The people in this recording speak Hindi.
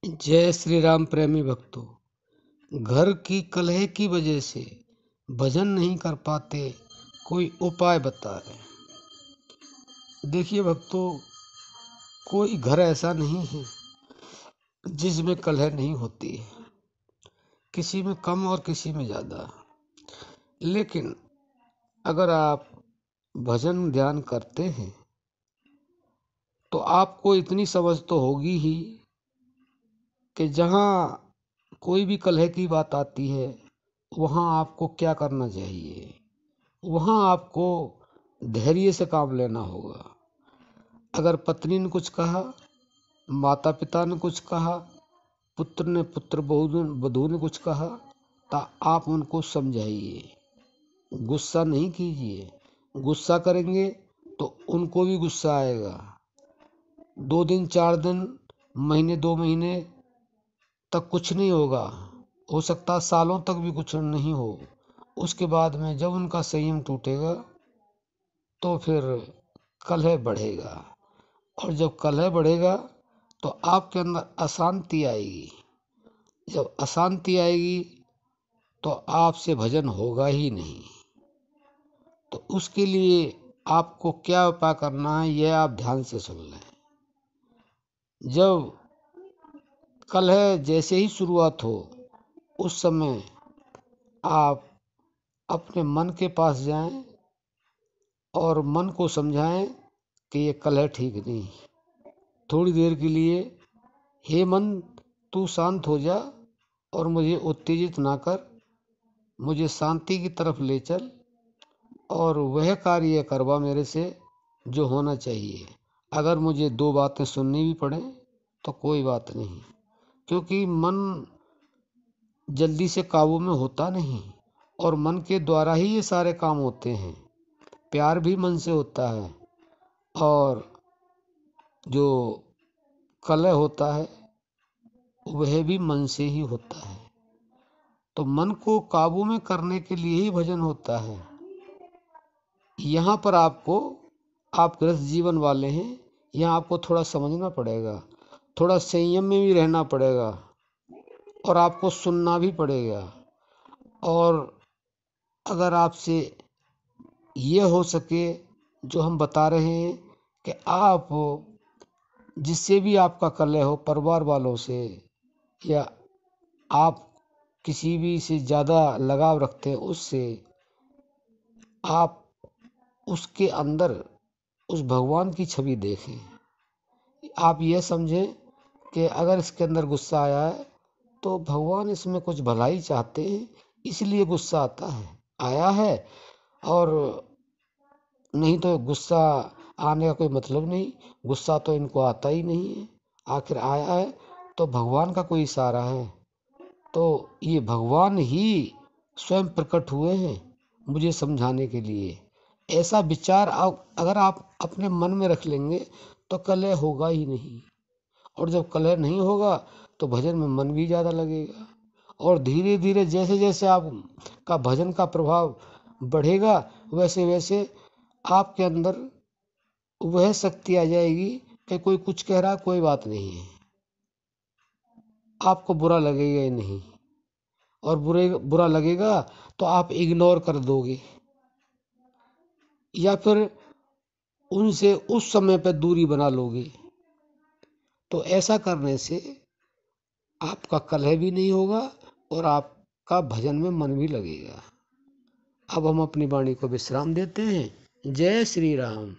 जय श्री राम प्रेमी भक्तों। घर की कलह की वजह से भजन नहीं कर पाते, कोई उपाय बता रहे। देखिए भक्तों, कोई घर ऐसा नहीं है जिसमें कलह नहीं होती है, किसी में कम और किसी में ज़्यादा। लेकिन अगर आप भजन ध्यान करते हैं तो आपको इतनी समझ तो होगी ही कि जहाँ कोई भी कलह की बात आती है वहाँ आपको क्या करना चाहिए। वहाँ आपको धैर्य से काम लेना होगा। अगर पत्नी ने कुछ कहा, माता पिता ने कुछ कहा, पुत्र ने पुत्र वधू ने कुछ कहा, तो आप उनको समझाइए, गुस्सा नहीं कीजिए। गुस्सा करेंगे तो उनको भी गुस्सा आएगा। 2 दिन 4 दिन, महीने 2 महीने तक कुछ नहीं होगा, हो सकता सालों तक भी कुछ नहीं हो। उसके बाद में जब उनका संयम टूटेगा तो फिर कलह बढ़ेगा, और जब कलह बढ़ेगा तो आपके अंदर अशांति आएगी। जब अशांति आएगी तो आपसे भजन होगा ही नहीं। तो उसके लिए आपको क्या उपाय करना है, यह आप ध्यान से सुन लें। जब कलह जैसे ही शुरुआत हो, उस समय आप अपने मन के पास जाएं और मन को समझाएं कि ये कलह ठीक नहीं। थोड़ी देर के लिए, हे मन तू शांत हो जा और मुझे उत्तेजित ना कर, मुझे शांति की तरफ ले चल और वह कार्य करवा मेरे से जो होना चाहिए। अगर मुझे 2 बातें सुननी भी पड़े तो कोई बात नहीं, क्योंकि मन जल्दी से काबू में होता नहीं और मन के द्वारा ही ये सारे काम होते हैं। प्यार भी मन से होता है और जो कलह होता है वह भी मन से ही होता है। तो मन को काबू में करने के लिए ही भजन होता है। यहाँ पर आपको, आप गृहस्थ जीवन वाले हैं, यहाँ आपको थोड़ा समझना पड़ेगा, थोड़ा संयम में भी रहना पड़ेगा और आपको सुनना भी पड़ेगा। और अगर आपसे ये हो सके जो हम बता रहे हैं कि आप जिससे भी आपका कलह हो, परिवार वालों से, या आप किसी भी से ज़्यादा लगाव रखते हैं उससे, आप उसके अंदर उस भगवान की छवि देखें। आप यह समझें कि अगर इसके अंदर गुस्सा आया है तो भगवान इसमें कुछ भलाई चाहते हैं, इसलिए गुस्सा आता है, आया है। और नहीं तो गुस्सा आने का कोई मतलब नहीं, गुस्सा तो इनको आता ही नहीं है। आखिर आया है तो भगवान का कोई इशारा है। तो ये भगवान ही स्वयं प्रकट हुए हैं मुझे समझाने के लिए। ऐसा विचार अगर आप अपने मन में रख लेंगे तो कलह होगा ही नहीं, और जब कलह नहीं होगा तो भजन में मन भी ज़्यादा लगेगा। और धीरे धीरे जैसे जैसे आपका भजन का प्रभाव बढ़ेगा, वैसे वैसे आपके अंदर वह शक्ति आ जाएगी कि कोई कुछ कह रहा, कोई बात नहीं है, आपको बुरा लगेगा ही नहीं। और बुरा लगेगा तो आप इग्नोर कर दोगे या फिर उनसे उस समय पर दूरी बना लोगे। तो ऐसा करने से आपका कलह भी नहीं होगा और आपका भजन में मन भी लगेगा। अब हम अपनी वाणी को विश्राम देते हैं। जय श्री राम।